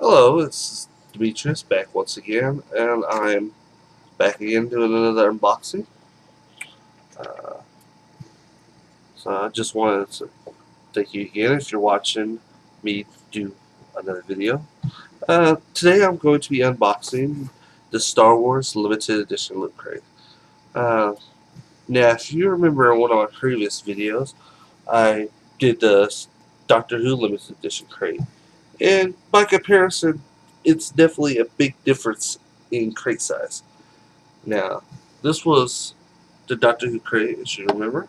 Hello, it's Demetrius back once again, and I'm back again doing another unboxing. Uh, so I just wanted to thank you again if you're watching me do another video. Today I'm going to be unboxing the Star Wars Limited Edition Loot Crate. Uh, Now, if you remember in one of my previous videos, I did the Doctor Who Limited Edition crate. And by comparison, it's definitely a big difference in crate size. Now, this was the Doctor Who crate, as you remember.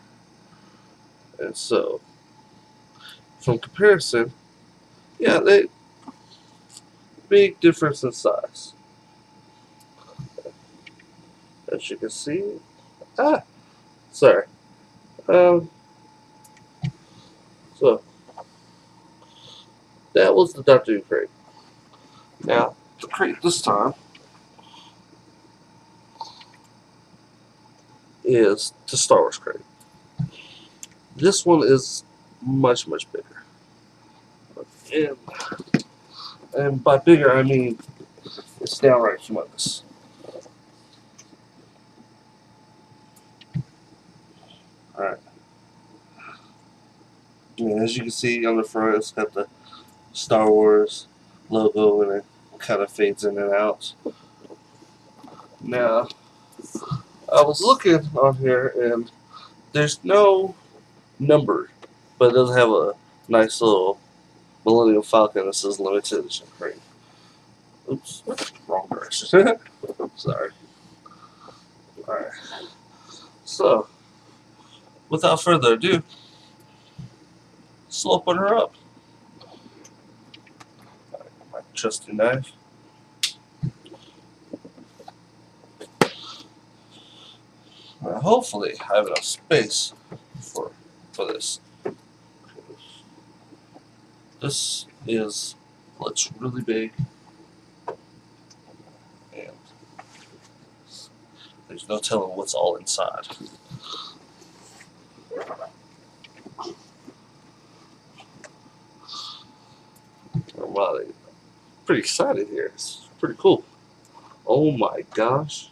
And so, from comparison, yeah, they big difference in size. As you can see, ah, sorry. Um, so that was the Doctor Who crate. Now, the crate this time is the Star Wars crate. This one is much bigger, and, and by bigger I mean it's downright humongous. All right. And as you can see on the front, it's got the Star Wars logo, and it kind of fades in and out. Now, I was looking on here, and there's no number, but it does have a nice little Millennium Falcon that says limited edition crate. Oops, wrong direction. Sorry. Alright. So, without further ado, let's open her up. My trusty knife. Hopefully, I have enough space for this. This looks really big, and there's no telling what's all inside. I'm really pretty excited here. It's pretty cool. Oh my gosh.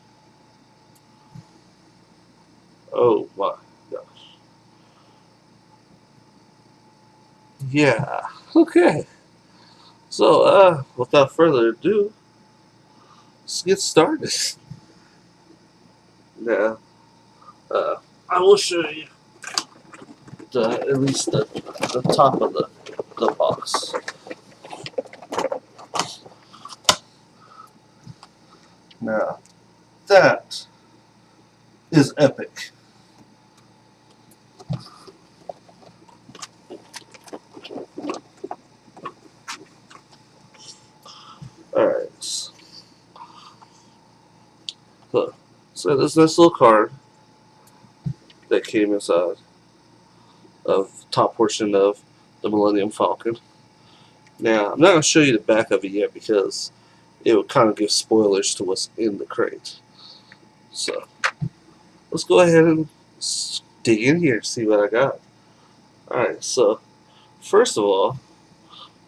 Oh my gosh. Yeah. Okay. So, without further ado, let's get started. Now, uh, I will show you at least the top of the box. Now, that is epic. Alright. So there's this little card that came inside of the top portion of the Millennium Falcon. Now, I'm not going to show you the back of it yet because it would kind of give spoilers to what's in the crate. So, let's go ahead and dig in here and see what I got. Alright, so, first of all,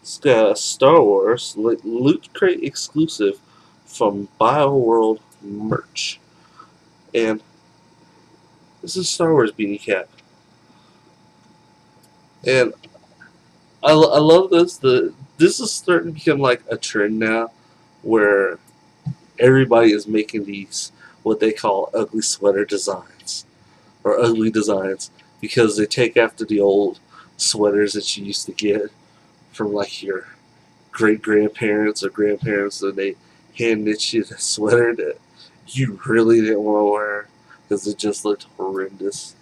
it's got a Star Wars Loot Crate exclusive from BioWorld merch. And this is Star Wars beanie cap. And I love this. This is starting to become like a trend now where everybody is making these what they call ugly sweater designs or ugly designs because they take after the old sweaters that you used to get from like your great grandparents or grandparents, and they hand knit you a sweater that you really didn't want to wear because it just looked horrendous.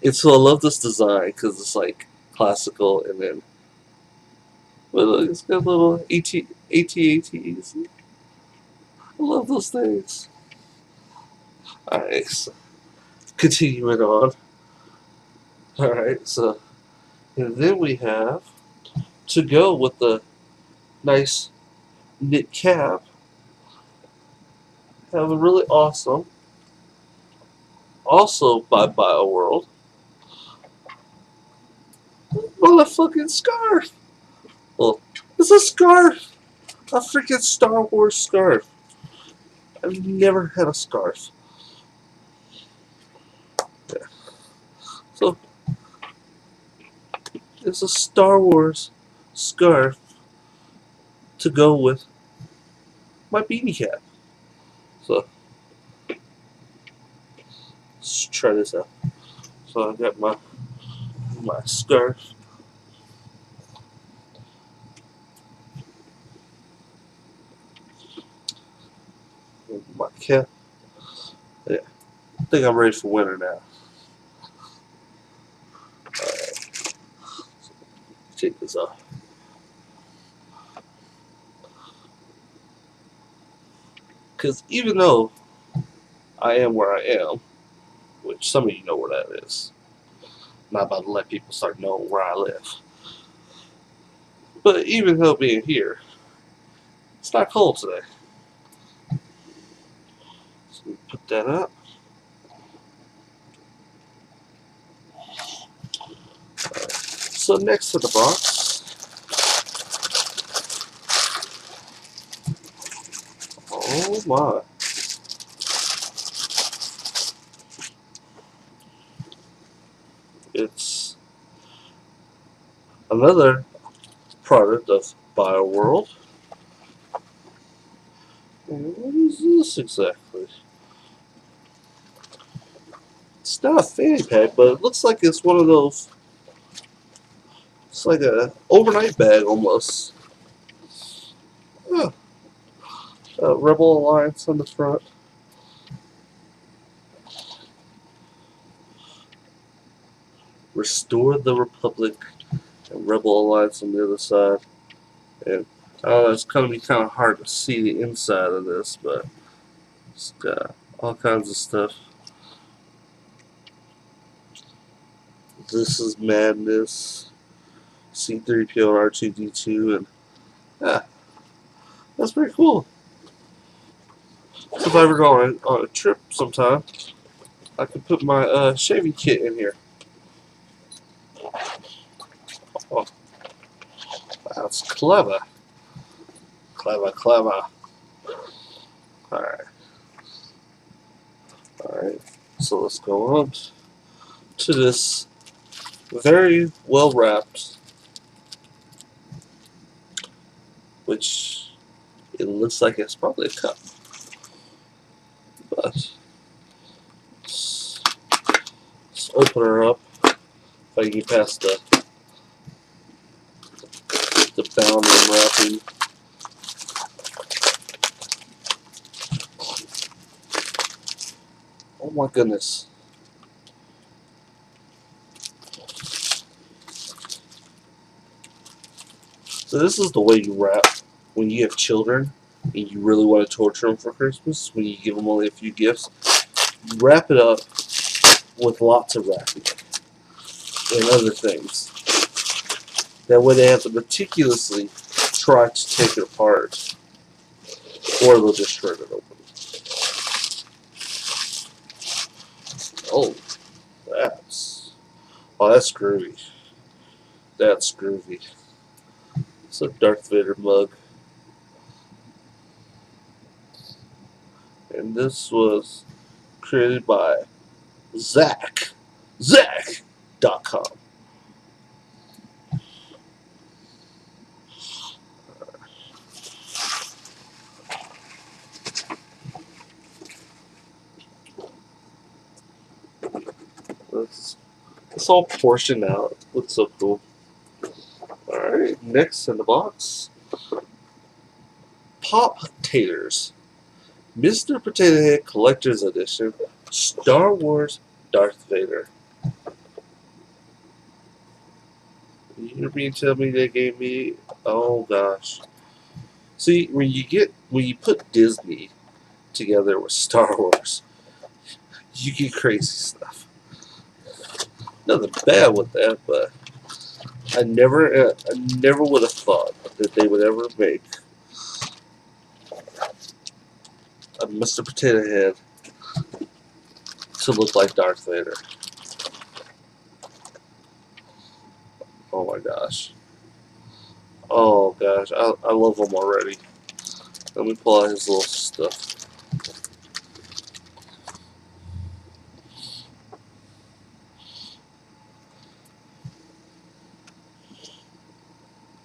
And so I love this design because it's like classical, and then look, it's got little AT-ATs. I love those things. Alright, so continuing on. Alright, so and then we have, to go with the nice knit cap, have a really awesome, also by BioWorld, motherfucking scarf. Well, It's a scarf! A freaking Star Wars scarf. I've never had a scarf. Yeah. So, it's a Star Wars scarf to go with my beanie cap. So, let's try this out. So, I got my scarf. My cap. Yeah. I think I'm ready for winter now. Alright. Take this off. Because even though I am where I am, which some of you know where that is, I'm not about to let people start knowing where I live. But even though being here, it's not cold today. So we put that up. Right. So next to the box, oh my. It's another product of BioWorld. And what is this exactly? It's not a fanny pack, but it looks like it's one of those. It's like a overnight bag almost. Huh. Rebel Alliance on the front. Restore the Republic and Rebel Alliance on the other side. And I don't know, it's going to be kind of hard to see the inside of this, but it's got all kinds of stuff. This is Madness, C-3PO, R2-D2, and yeah, that's pretty cool. So if I ever go on a trip sometime, I can put my shaving kit in here. Oh, that's clever. Clever, clever. Alright. Alright. So let's go on to this very well wrapped, which it looks like it's probably a cup. But let's open her up. If I can get past the bound and wrapping. Oh my goodness. So this is the way you wrap when you have children and you really want to torture them for Christmas, when you give them only a few gifts. You wrap it up with lots of wrapping and other things. That way they have to meticulously try to take it apart, or they'll just shred it open. Oh, that's groovy. That's groovy. It's a Darth Vader mug. And this was created by Zach.com. It's all portioned out. Looks so cool. Alright, next in the box, Pop Taters. Mr. Potato Head Collector's Edition, Star Wars Darth Vader. You mean to tell me they gave me? Oh gosh. See, when you put Disney together with Star Wars, you get crazy stuff. Nothing bad with that, but I never would have thought that they would ever make a Mr. Potato Head to look like Darth Vader. Oh my gosh. Oh gosh, I love him already. Let me pull out his little stuff.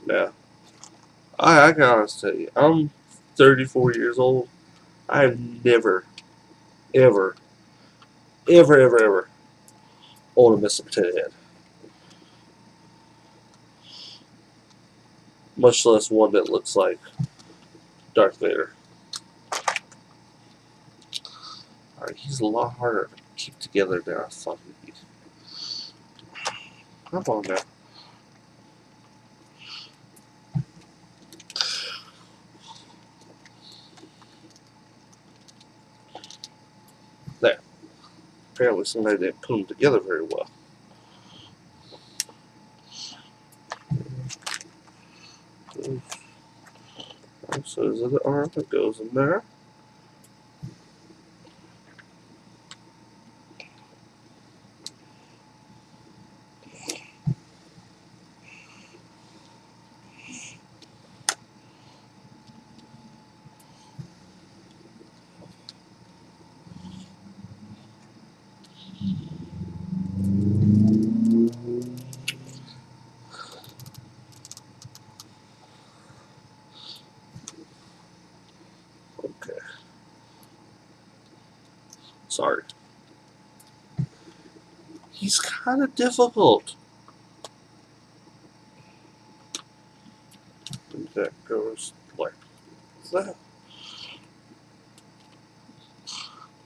Now, I gotta tell you, I'm 34 years old. I've never, ever, ever owned a Mr. Potato Head, much less one that looks like Darth Vader. Alright, he's a lot harder to keep together than I thought he'd be. Come on now. There. Apparently somebody didn't put them together very well. So there's the arm that goes in there. Okay. Sorry. He's kind of difficult. And that goes like that.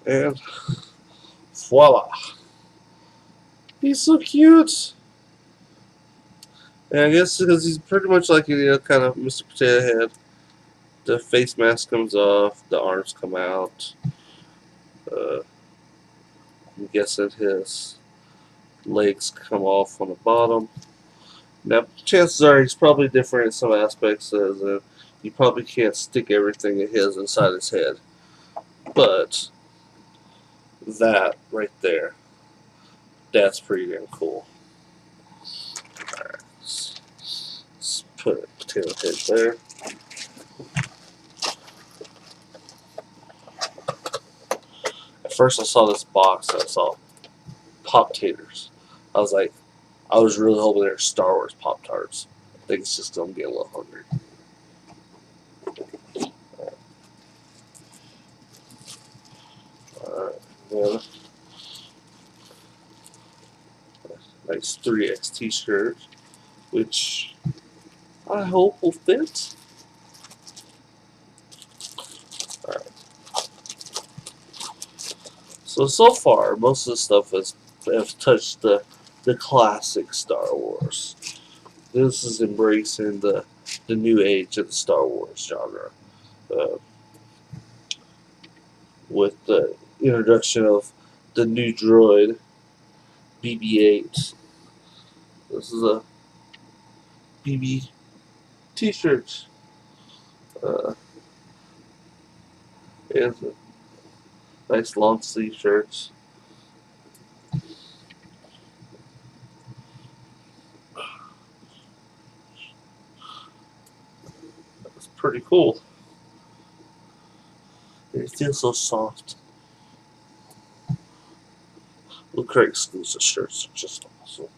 And voila. He's so cute. And I guess because he's pretty much like, kind of Mr. Potato Head. The face mask comes off, the arms come out. I'm guessing his legs come off on the bottom. Now, chances are he's probably different in some aspects, as you probably can't stick everything of his inside his head. But that right there, that's pretty damn cool. Alright, let's put a potato head there. At first I saw this box and I saw Pop Taters. I was really hoping they were Star Wars Pop Tarts. I think it's just gonna get a little hungry. Alright, then nice 3X t-shirt, which I hope will fit. Alright. So far, most of the stuff have touched the classic Star Wars. This is embracing the new age of the Star Wars genre, uh, with the introduction of the new droid BB-8. This is a BB t-shirt. It's a nice long sleeve shirt. It's pretty cool. It feels so soft. Look, our exclusive shirts are just awesome.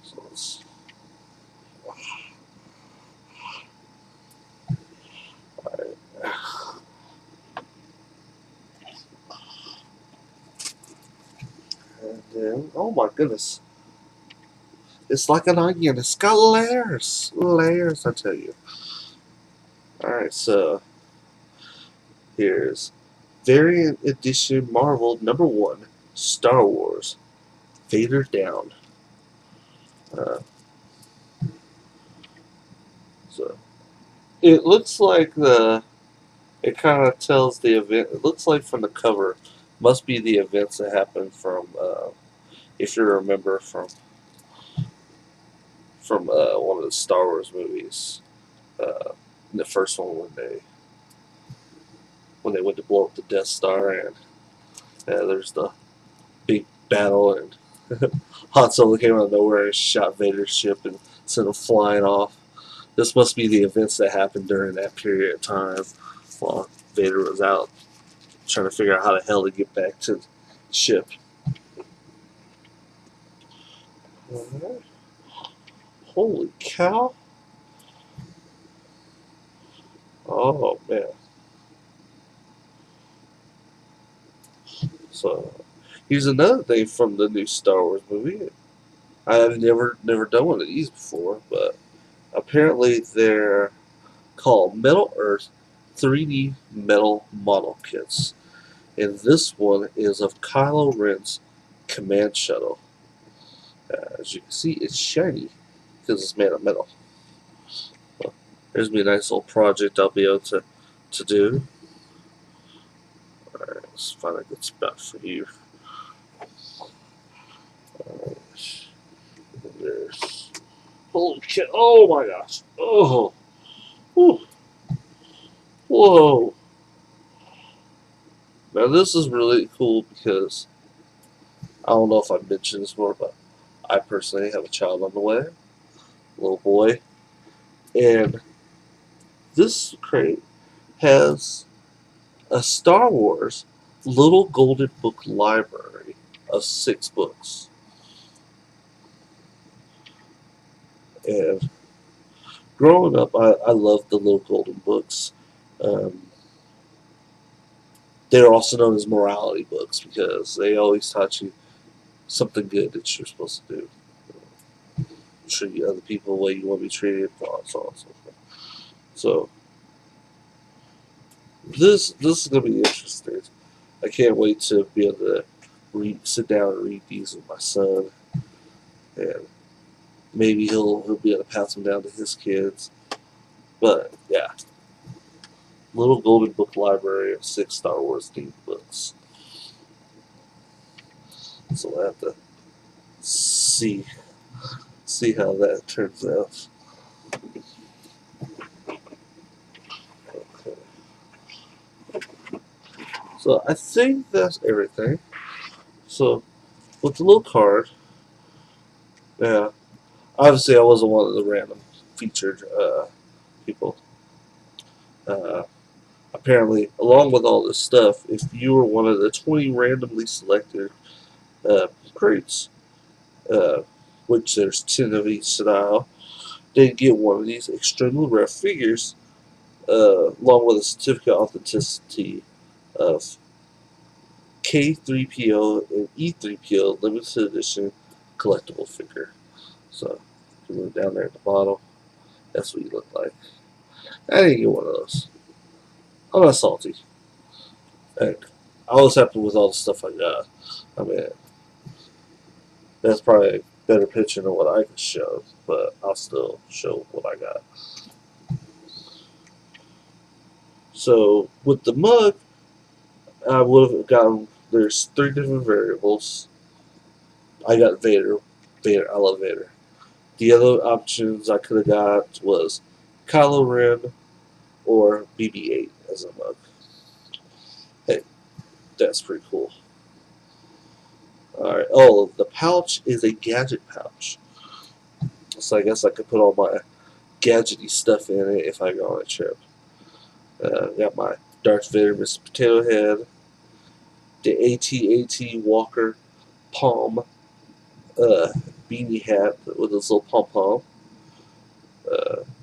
So let's, alright. And then, oh my goodness. It's like an onion. It's got layers. Layers, I tell you. Alright, so here's Variant Edition Marvel #1 Star Wars Vader Down. Uh, so it looks like it kind of tells the event. It looks like from the cover must be the events that happened from, if you remember from one of the Star Wars movies. Uh, the first one when they went to blow up the Death Star, and there's the big battle, and Han Solo came out of nowhere and shot Vader's ship and sent him flying off. This must be the events that happened during that period of time while Vader was out trying to figure out how the hell to get back to the ship. Holy cow! Oh man! So here's another thing from the new Star Wars movie. I've never done one of these before, but apparently they're called Metal Earth 3D metal model kits, and this one is of Kylo Ren's command shuttle. As you can see, it's shiny because it's made of metal. Well, there's me a nice little project I'll be able to do. Alright, let's find a good spot for you. Alright, there's. Holy shit! Oh my gosh! Oh! Whew. Whoa! Now this is really cool because I don't know if I mentioned this before, but I personally have a child on the way, a little boy, and this crate has a Star Wars little golden book library of 6 books. And growing up, I loved the little golden books. Um, they're also known as morality books because they always taught you something good that you're supposed to do. Treat other people the way you want to be treated, so on and so forth. So this is gonna be interesting. I can't wait to be able to sit down and read these with my son, and maybe he'll be able to pass them down to his kids. But yeah, little golden book library of 6 Star Wars themed books. So we'll have to see how that turns out. Okay. So I think that's everything. So with the little card, yeah. Obviously, I wasn't one of the random featured people. Uh, Apparently, along with all this stuff, if you were one of the 20 randomly selected crates, uh, which there's 10 of each style, they get one of these extremely rare figures, along with a certificate of authenticity of K3PO and E3PO limited edition collectible figure. So, if you look down there at the bottom, that's what you look like. I didn't get one of those. I'm not salty. And I was happy with all the stuff I got. I mean, that's probably a better picture than what I could show, but I'll still show what I got. So with the mug, I would have gotten. There's 3 different variables. I got Vader. Vader. I love Vader. The other options I could have got was Kylo Ren or BB-8 as a mug. Hey, that's pretty cool. All right. Oh, the pouch is a gadget pouch. So I guess I could put all my gadgety stuff in it if I go on a trip. Got my Darth Vader Mr. Potato Head, the AT-AT Walker Palm beanie hat with his little pom pom,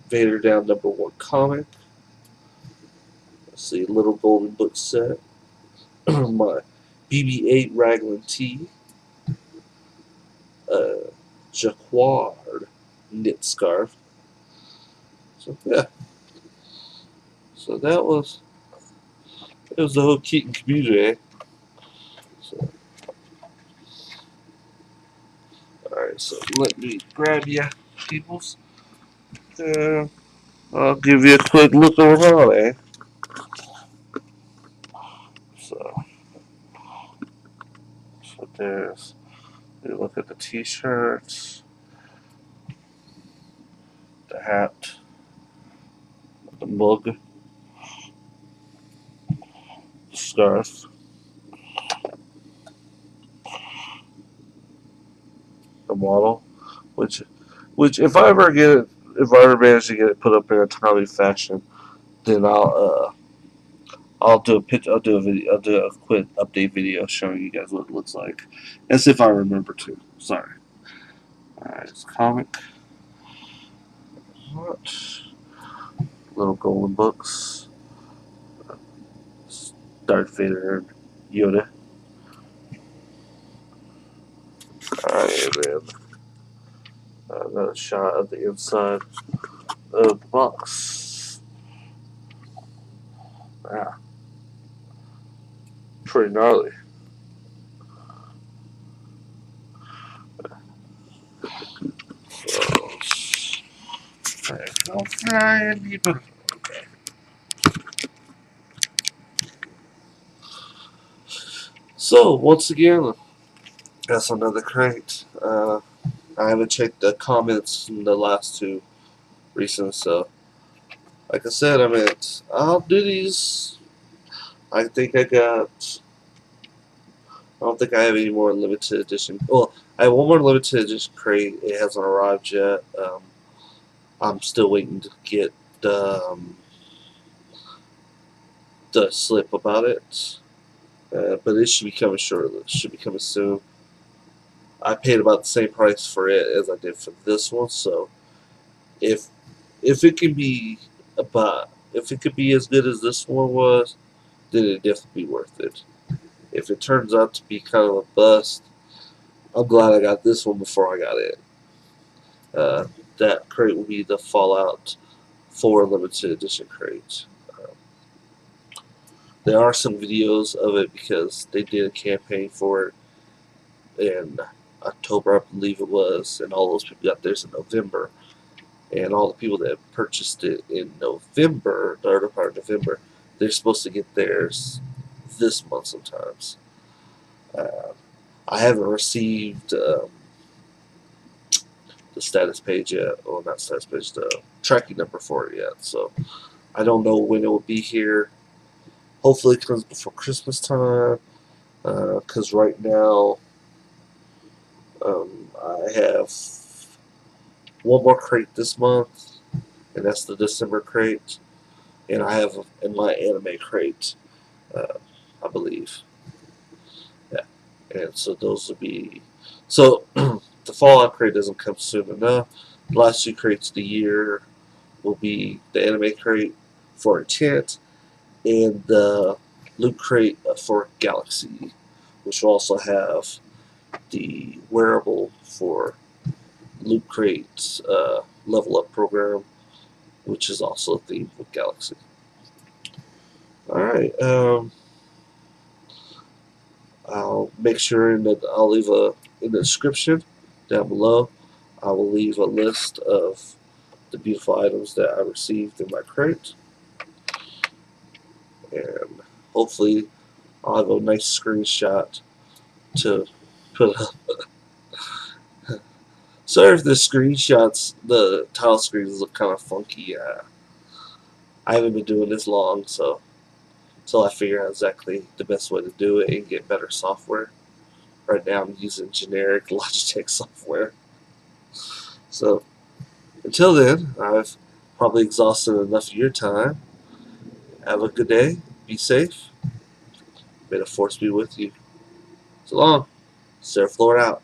Vader Down #1 comic. Let's see, little golden book set, my BB-8 Raglan tee, Jacquard knit scarf. So yeah, so that was it was the whole Keaton community. So all right, so let me grab you, peoples. I'll give you a quick look around, eh? So, there's, you look at the t-shirts, the hat, the mug, the scarf. model, which if I ever get it, if I ever manage to get it put up in a timely fashion, then I'll do a pitch. I'll do a video. I'll do a quick update video showing you guys what it looks like, as if I remember to. Sorry. All right, it's comic. What? Little golden books. Darth Vader and Yoda. All right, and then another shot of the inside of the box. Yeah, pretty gnarly. So once again, that's another crate. I haven't checked the comments from the last two recent, so like I said, I'll do these. I think I got. I don't think I have any more limited edition. Well, I have one more limited edition crate. It hasn't arrived yet. I'm still waiting to get the slip about it, but it should be coming shortly. It should be coming soon. I paid about the same price for it as I did for this one, so if it can be if it could be as good as this one was, then it'd definitely be worth it. If it turns out to be kind of a bust, I'm glad I got this one before I got it. That crate will be the Fallout 4 limited edition crate. There are some videos of it because they did a campaign for it in October, I believe it was, and all those people got theirs in November. And all the people that purchased it in November, the early part of November, they're supposed to get theirs this month sometimes. Uh, I haven't received the status page yet, or not status page, the tracking number for it yet. So I don't know when it will be here. Hopefully, it comes before Christmas time. Because right now, I have one more crate this month, and that's the December crate. And I have in my anime crate, I believe. Yeah, and so those will be. So the Fallout crate doesn't come soon enough. The last two crates of the year will be the anime crate for Enchant and the loot crate for Galaxy, which will also have the wearable for loot crate level up program, which is also a theme with Galaxy. All right. I'll make sure that I'll leave in the description down below. I will leave a list of the beautiful items that I received in my crate, and hopefully I'll have a nice screenshot to put up. Sorry if the screenshots, the title screens look kind of funky. I haven't been doing this long, so until I figure out exactly the best way to do it and get better software. Right now I'm using generic Logitech software. So until then, I've probably exhausted enough of your time. Have a good day. Be safe. May the force be with you. So long. Surf Lord out.